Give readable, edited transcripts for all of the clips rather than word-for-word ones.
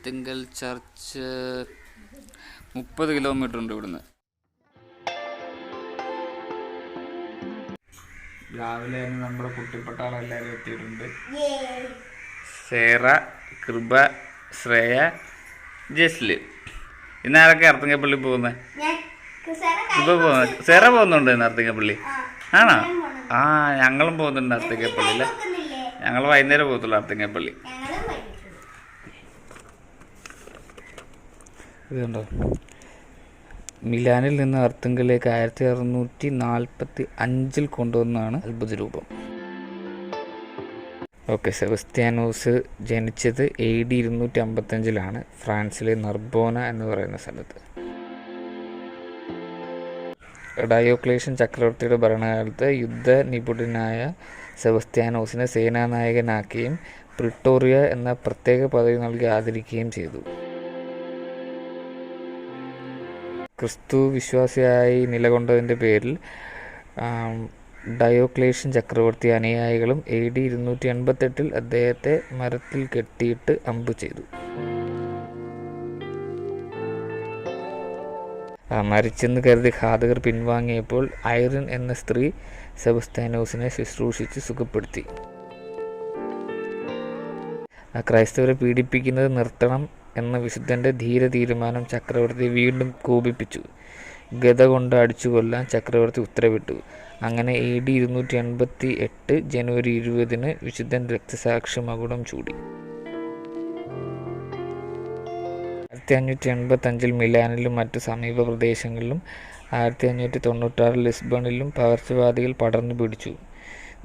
ആർത്തിങ്കൽ church 30 kilometre ഉണ്ട് ഇവിടുന്ന്. രാവിലെ തന്നെ നമ്മുടെ കുട്ടിപ്പട്ടാളെല്ലാവരും എത്തിയിട്ടുണ്ട്. സേറ, കൃപ, ശ്രേയ, ജസ്ല്. ഇന്നാരൊക്കെ അർത്തിങ്കപ്പള്ളി പോകുന്നത്? കൃപ പോകുന്നത്. സേറ പോകുന്നുണ്ട് ഇന്ന് അർത്തിങ്കപ്പള്ളി. ആണോ? ആ, ഞങ്ങളും പോകുന്നുണ്ട് അർത്തിങ്കപ്പള്ളിയിൽ. ഞങ്ങൾ വൈകുന്നേരം പോകത്തുള്ളൂ അർത്തിങ്കപ്പള്ളി. ഇതുണ്ടോ, മിലാനിൽ നിന്ന് അർത്തിങ്കലേക്ക് 1645 കൊണ്ടുവന്നതാണ് അത്ഭുത രൂപം. ഓക്കെ, സെബസ്ത്യാനോസ് ജനിച്ചത് AD 255 ഫ്രാൻസിലെ നർബോന എന്ന് പറയുന്ന സ്ഥലത്ത്. ഡയോക്ലേഷ്യൻ ചക്രവർത്തിയുടെ ഭരണകാലത്ത് യുദ്ധ നിപുണനായ സെബസ്ത്യാനോസിനെ സേനാനായകനാക്കുകയും പ്രിട്ടോറിയ എന്ന പ്രത്യേക പദവി നൽകി ആദരിക്കുകയും ചെയ്തു. ക്രിസ്തു വിശ്വാസിയായി നിലകൊണ്ടതിൻ്റെ പേരിൽ ഡയോക്ലേഷ്യൻ ചക്രവർത്തി അനുയായികളും AD 288 അദ്ദേഹത്തെ മരത്തിൽ കെട്ടിയിട്ട് അമ്പ് ചെയ്തു. മരിച്ചെന്ന് കരുതി ഘാതകർ പിൻവാങ്ങിയപ്പോൾ ഐറിൻ എന്ന സ്ത്രീ സെബസ്ത്യാനോസിനെ ശുശ്രൂഷിച്ച് സുഖപ്പെടുത്തി. ക്രൈസ്തവരെ പീഡിപ്പിക്കുന്നത് നിർത്തണം എന്ന വിശുദ്ധൻ്റെ ധീര തീരുമാനം ചക്രവർത്തി വീണ്ടും കോപിപ്പിച്ചു. ഗദ കൊണ്ട് അടിച്ചു കൊല്ലാൻ ചക്രവർത്തി ഉത്തരവിട്ടു. അങ്ങനെ AD 288 ജനുവരി 20 വിശുദ്ധൻ രക്തസാക്ഷി മകുടം ചൂടി. 1585 മിലാനിലും മറ്റു സമീപ പ്രദേശങ്ങളിലും 1596 ലിസ്ബണിലും പകർച്ചവ്യാധികൾ പടർന്നു പിടിച്ചു.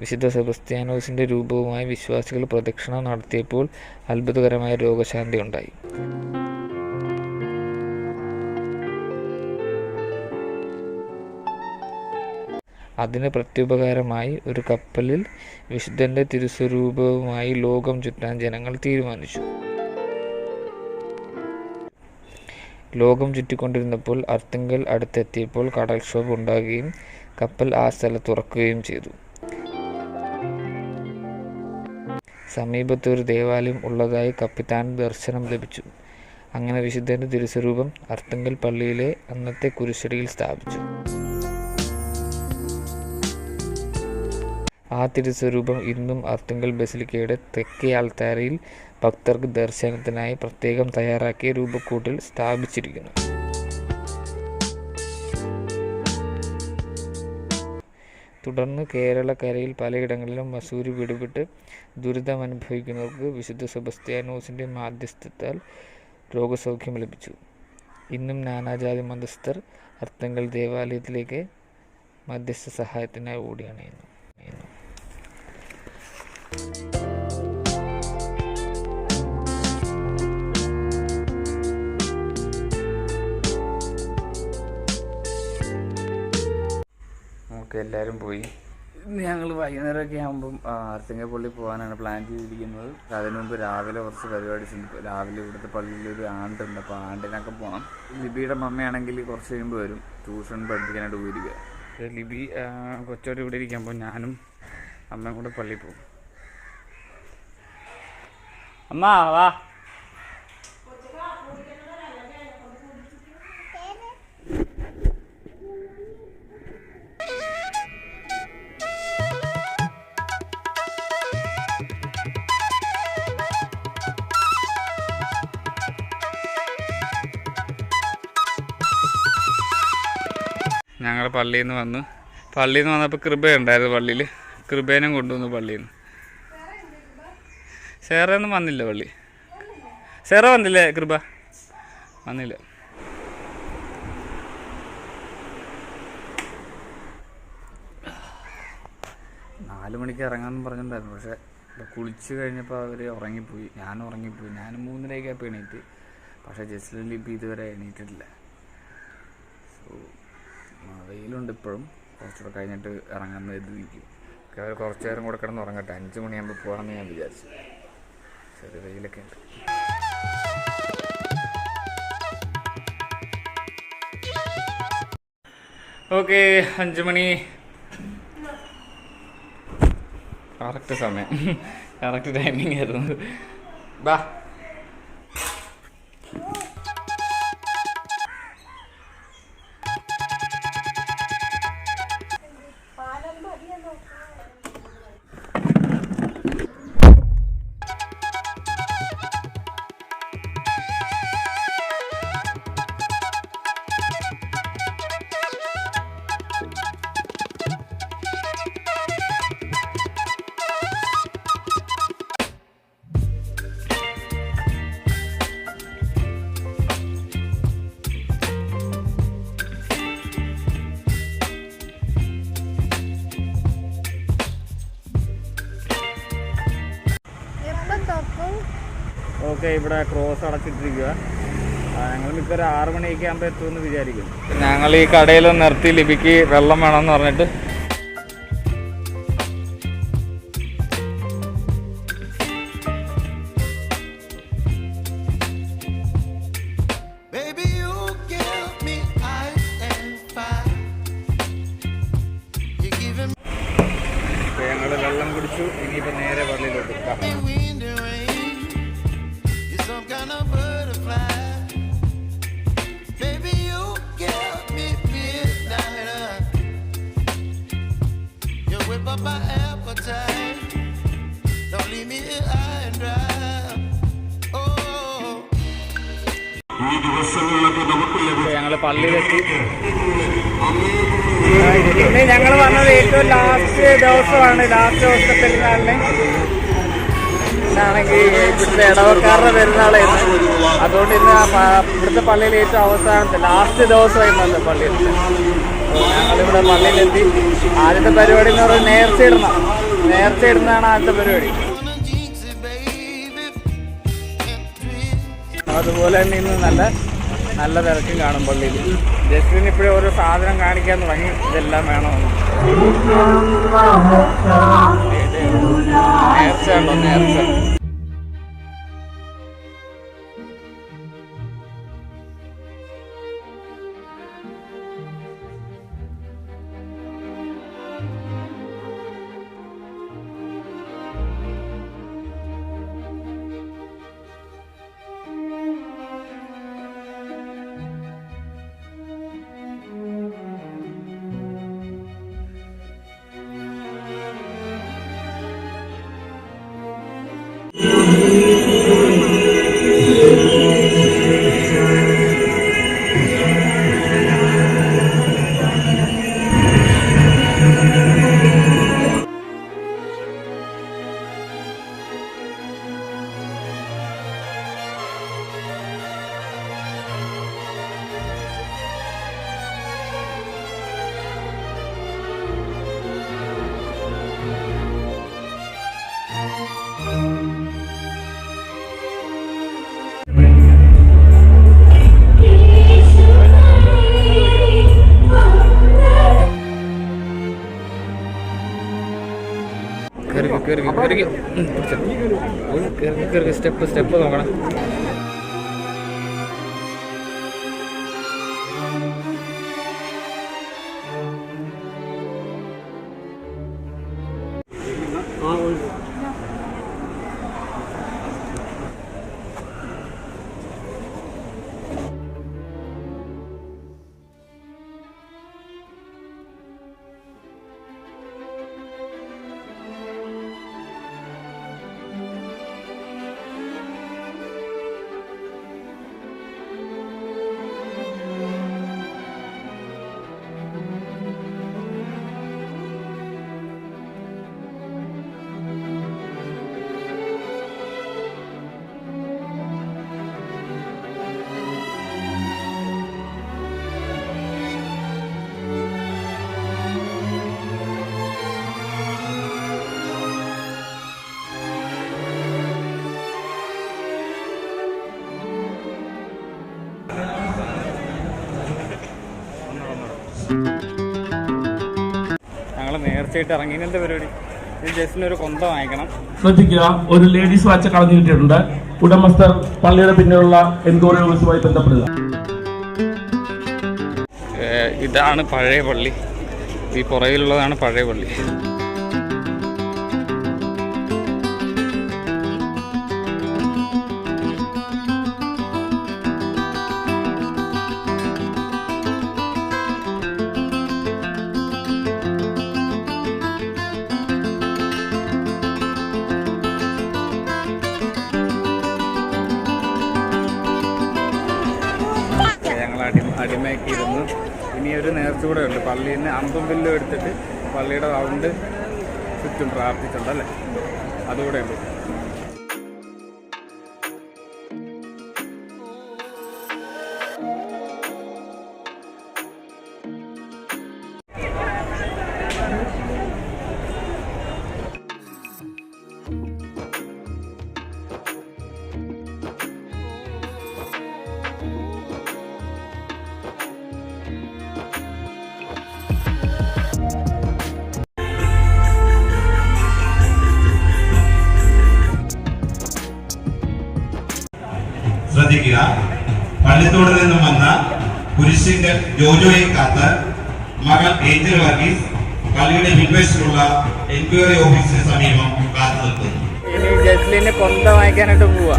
വിശുദ്ധ സെബസ്ത്യാനോസിൻ്റെ രൂപവുമായി വിശ്വാസികൾ പ്രദക്ഷിണം നടത്തിയപ്പോൾ അത്ഭുതകരമായ രോഗശാന്തി ഉണ്ടായി. അതിന് പ്രത്യുപകാരമായി ഒരു കപ്പലിൽ വിശുദ്ധൻ്റെ തിരുസ്വരൂപവുമായി ലോകം ചുറ്റാൻ ജനങ്ങൾ തീരുമാനിച്ചു. ലോകം ചുറ്റിക്കൊണ്ടിരുന്നപ്പോൾ അർത്തിങ്കൽ അടുത്തെത്തിയപ്പോൾ കടൽക്ഷോഭം ഉണ്ടാകുകയും കപ്പൽ ആ സ്ഥലത്ത് തുറക്കുകയും ചെയ്തു. സമീപത്ത് ഒരു ദേവാലയം ഉള്ളതായി കപ്പിത്താന് ദർശനം ലഭിച്ചു. അങ്ങനെ വിശുദ്ധൻ്റെ തിരുസ്വരൂപം അർത്തിങ്കൽ പള്ളിയിലെ അന്നത്തെ കുരിശടിയിൽ സ്ഥാപിച്ചു. ആ തിരുസ്വരൂപം ഇന്നും അർത്തിങ്കൽ ബസിലിക്കയുടെ തെക്കേ അൾത്താരയിൽ ഭക്തർക്ക് ദർശനത്തിനായി പ്രത്യേകം തയ്യാറാക്കിയ രൂപക്കൂട്ടിൽ സ്ഥാപിച്ചിരിക്കുന്നു. തുടർന്ന് കേരളക്കരയിൽ പലയിടങ്ങളിലും വസൂരി പിടിപെട്ട് ദുരിതമനുഭവിക്കുന്നവർക്ക് വിശുദ്ധ സെബസ്ത്യാനോസിൻ്റെ മാധ്യസ്ഥത്താൽ രോഗസൗഖ്യം ലഭിച്ചു. ഇന്നും നാനാജാതി മതസ്ഥർ അർത്തിങ്കൽ ദേവാലയത്തിലേക്ക് മധ്യസ്ഥ സഹായത്തിനായി ഓടിയണയുന്നു. ഓക്കെ, എല്ലാവരും പോയി. ഇന്ന് ഞങ്ങൾ വൈകുന്നേരമൊക്കെ ആകുമ്പം അർത്തിങ്കപ്പള്ളി പോകാനാണ് പ്ലാൻ ചെയ്തിരിക്കുന്നത്. അതിനു മുമ്പ് രാവിലെ കുറച്ച് പരിപാടി ഉണ്ട്. രാവിലെ ഇവിടുത്തെ പള്ളിയിലൊരു ആണ്ടുണ്ട്, അപ്പോൾ ആണ്ടിനൊക്കെ പോകണം. ലിബിയുടെ മമ്മയാണെങ്കിൽ കുറച്ച് കഴിയുമ്പോൾ വരും, ട്യൂഷൻ പഠിപ്പിക്കാനായിട്ട് പോയിരിക്കുക. ലിബി കൊച്ചോടെ ഇവിടെ ഇരിക്കുമ്പോൾ ഞാനും അമ്മയും കൂടെ പള്ളിയിൽ പോകും. അമ്മ വാ. ഞങ്ങൾ പള്ളിയിൽ നിന്ന് വന്നപ്പോൾ കൃപ ഉണ്ടായിരുന്നു പള്ളിയിൽ. കൃപേനും കൊണ്ടുവന്നു പള്ളിയിൽ നിന്ന്. സേറൊന്നും വന്നില്ല പള്ളി. സേറ വന്നില്ലേ? കൃപ വന്നില്ല. നാല് മണിക്ക് ഇറങ്ങാമെന്ന് പറഞ്ഞിട്ടുണ്ടായിരുന്നു. പക്ഷേ കുളിച്ച് കഴിഞ്ഞപ്പോൾ അവർ ഉറങ്ങിപ്പോയി. ഞാനും ഉറങ്ങിപ്പോയി. ഞാൻ 3:30 എണീറ്റ്. പക്ഷേ ജസ്ലിൻ ലിബി ഇതുവരെ എണീറ്റിട്ടില്ല. സോ വെയിലുണ്ട് ഇപ്പോഴും. കുറച്ചുകൂടെ കഴിഞ്ഞിട്ട് ഇറങ്ങാമെന്ന് എഴുതിയിരിക്കും. അവർ കുറച്ച് നേരം കൂടെ കിടന്ന് ഉറങ്ങട്ടെ. 5 മണിയാകുമ്പോൾ പോകണമെന്ന് ഞാൻ വിചാരിച്ചു. ചെറിയ വെയിലൊക്കെ ഉണ്ട്. ഓക്കെ, 5 മണി കറക്റ്റ് സമയം, കറക്റ്റ് ടൈമിംഗ് ആയിരുന്നു. ബാ അതൊക്കെ ഇവിടെ ക്രോസ് അടച്ചിട്ടിരിക്കുക. ഞങ്ങൾ മിക്കൊരു 6 മണിയൊക്കെ ആകുമ്പോൾ എത്തുമെന്ന് വിചാരിക്കും. ഞങ്ങൾ ഈ കടയിലൊന്ന് നിർത്തി ലിപിക്ക് വെള്ളം വേണമെന്ന് പറഞ്ഞിട്ട് ഞങ്ങൾ വെള്ളം കുടിച്ചു. ഇനിയിപ്പോൾ നേരെ പള്ളിയിലോട്ട്. ഞങ്ങൾ പള്ളിയിലെത്തി. ഇന്ന് ഞങ്ങൾ വന്നത് ഏറ്റവും ലാസ്റ്റ് ദിവസമാണ്, ലാസ്റ്റ് ദിവസത്തെ പെരുന്നാളിന്. ഇന്നാണെങ്കിൽ ഇവിടുത്തെ ഇടവക്കാരുടെ പെരുന്നാളായിരുന്നു. അതുകൊണ്ട് ഇന്ന് ഇവിടുത്തെ പള്ളിയിൽ ഏറ്റവും അവസാനത്തെ ലാസ്റ്റ് ദിവസമായിരുന്നല്ലോ പള്ളിയിൽ. ഞങ്ങളിവിടെ പള്ളിയിലെത്തി. ആദ്യത്തെ പരിപാടി എന്ന് പറയുന്നത് നേർച്ച ഇടുന്നതാണ് ആദ്യത്തെ പരിപാടി. അതുപോലെ തന്നെ ഇന്ന് നല്ല തിരക്കും കാണും പള്ളിയിൽ. ജസ്റ്റിന് ഇപ്പോഴും ഓരോ സാധനം കാണിക്കാൻ തുടങ്ങി, ഇതെല്ലാം വേണമെന്ന്. നേർച്ച ഉണ്ടോ? നേർച്ച സ്റ്റെപ്പ് നോക്കണം. ഞങ്ങൾ നേർച്ചയായിട്ട് ഇറങ്ങി. ഇങ്ങനത്തെ പരിപാടി ജസ്റ്റിനൊരു കൊന്ത വാങ്ങിക്കണം. ശ്രദ്ധിക്കുക, ഒരു ലേഡീസ് വാച്ച് കളഞ്ഞു കിട്ടിയിട്ടുണ്ട്. ഉടമസ്ഥർ പള്ളിയുടെ പിന്നിലുള്ള എൻക്വയറി ഓഫീസുമായി ബന്ധപ്പെടുക. ഇതാണ് പഴയ പള്ളി. ഈ പുറകിലുള്ളതാണ് പഴയ പള്ളി. അടിമയൊക്കെ ഇരുന്നു. ഇനി ഒരു നേർച്ച കൂടെ ഉണ്ട്. പള്ളിയിൽ നിന്ന് അമ്പും വില്ലും എടുത്തിട്ട് പള്ളിയുടെ റൗണ്ട് ചുറ്റും പ്രാർത്ഥിച്ചിട്ടുണ്ടല്ലേ, അതുകൂടെ ഉണ്ട്. ശ്രദ്ധിക്കുക. പള്ളിത്തോടിൽ നിന്നും വന്ന കുരിശിങ്കൽ ജോജോയെ കാത്ത് മകൾ ഏഞ്ചൽ വർഗീസ് പള്ളിയുടെ പിൻവശത്തുള്ള എൻക്വയറി ഓഫീസിന് സമീപം കാത്തു നിൽക്കുന്നു. ഇനി ജസ്ലിനെ കൊന്ത വാങ്ങിക്കാനായിട്ട് പോവാ.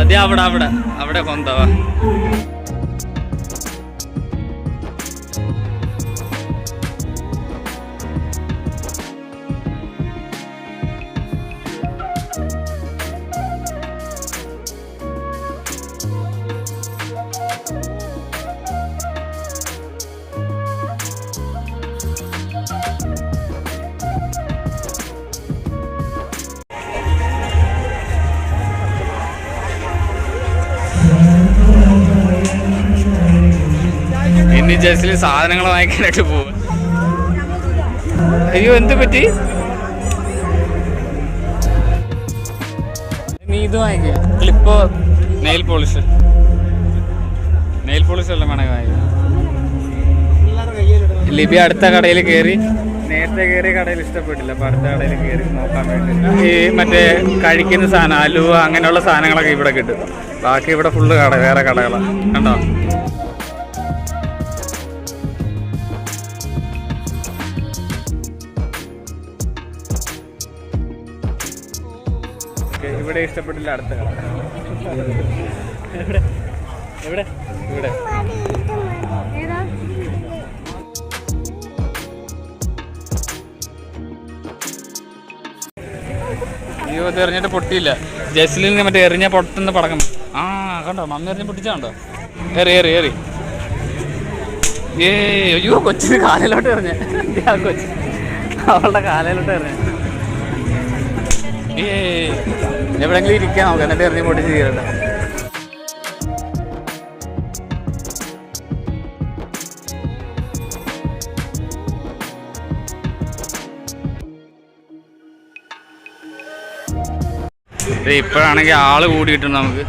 അതെ, അവിടെ അവിടെ അവിടെ കൊന്തവാ. ഇനി ജസ്റ്റിൽ സാധനങ്ങൾ വാങ്ങിക്കാനായിട്ട് പോവും. അയ്യോ, എന്ത് പറ്റി? നീ ഇത് വാങ്ങിക്കുക, ക്ലിപ്പോ നെയിൽ പോളിഷ് എല്ലാം വേണമെങ്കിൽ വാങ്ങിക്കുക. ലിബി അടുത്ത കടയിൽ കയറി, നേരത്തെ കയറിയ കടയിൽ ഇഷ്ടപ്പെട്ടില്ല, അപ്പോൾ അടുത്ത കടയിൽ കയറി നോക്കാൻ വേണ്ടി. ഈ മറ്റേ കഴിക്കുന്ന സാധനം, അലുവ അങ്ങനെയുള്ള സാധനങ്ങളൊക്കെ ഇവിടെ കിട്ടും. ബാക്കി ഇവിടെ ഫുള്ള് വേറെ കടകളാണ്. കണ്ടോ? ഇവിടെ ഇഷ്ടപ്പെട്ടില്ല, അടുത്ത കട. ഇവിടെ ഇവിടെ ഇവിടെ അയ്യോ, ഇത് എറിഞ്ഞിട്ട് പൊട്ടിയില്ല. ജസ്ലിന് മറ്റേ എറിഞ്ഞ പൊട്ടുന്ന പടക്കം. ആ കണ്ടോ, മമ്മി എറിഞ്ഞ് പൊട്ടിച്ചാണ്ടോ? ഏറി ഏറി ഏറി അയ്യോ, കൊച്ചിന് കാലിലോട്ട് എറിഞ്ഞ. കൊച്ചി അവളുടെ കാലിലോട്ട് എറിഞ്ഞ. എവിടെയെങ്കിലും ഇരിക്കാൻ നോക്കാം, എന്നിട്ട് എറിഞ്ഞ് പൊട്ടിച്ച് തീരട്ടെ. ഇപ്പോഴാണെങ്കിൽ ആള് കൂടിയിട്ടുണ്ട് നമുക്ക്.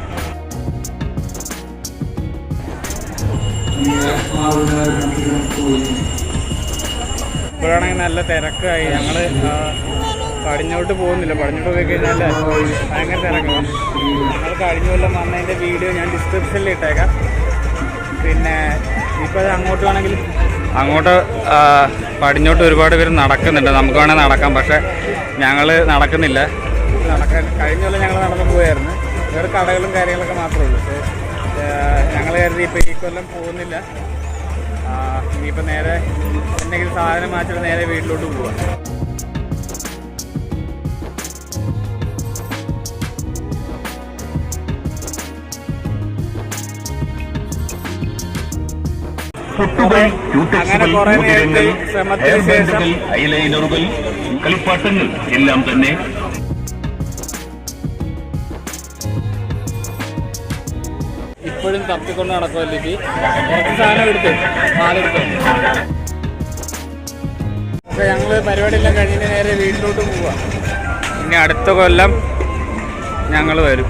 ഇപ്പോഴാണെങ്കിൽ നല്ല തിരക്കായി. ഞങ്ങള് പടിഞ്ഞോട്ട് പോകുന്നില്ല. പടിഞ്ഞോട്ട് പോയി കഴിഞ്ഞാൽ ഭയങ്കര തിരക്കാണ്. ഞങ്ങൾ കഴിഞ്ഞ കൊല്ലം വന്നതിൻ്റെ വീഡിയോ ഞാൻ ഡിസ്ക്രിപ്ഷനിൽ ഇട്ടേക്കാം. പിന്നെ ഇപ്പോൾ അത് അങ്ങോട്ട് വേണമെങ്കിൽ അങ്ങോട്ട് പടിഞ്ഞോട്ട് ഒരുപാട് പേര് നടക്കുന്നുണ്ട്. നമുക്ക് വേണമെങ്കിൽ നടക്കാം, പക്ഷേ ഞങ്ങൾ നടക്കുന്നില്ല. കഴിഞ്ഞ കൊല്ലം ഞങ്ങൾ നടന്നു പോയായിരുന്നു. വേറെ കടകളും കാര്യങ്ങളൊക്കെ മാത്രമേ ഉള്ളൂ. പക്ഷേ ഞങ്ങൾ കരുതി ഇപ്പോൾ ഈ കൊല്ലം പോകുന്നില്ല. ഇനിയിപ്പോൾ നേരെ എന്തെങ്കിലും സാധനം മാറ്റിയിട്ട് നേരെ വീട്ടിലോട്ട് പോവാം. അങ്ങനെ കുറെ നേരത്തെ ശ്രമത്തിന് ശേഷം ഐലൈനറുകൾ, കളിപ്പാട്ടങ്ങൾ എല്ലാം തന്നെ ഇപ്പോഴും തപ്പിക്കൊണ്ട് നടക്കുമല്ലോ. കുറച്ച് സാധനം എടുത്തു, പാലെടുത്തു. അപ്പോൾ ഞങ്ങൾ പരിപാടിയെല്ലാം കഴിഞ്ഞിട്ട് നേരെ വീട്ടിലോട്ട് പോവാം. ഇനി അടുത്ത കൊല്ലം ഞങ്ങൾ വരും.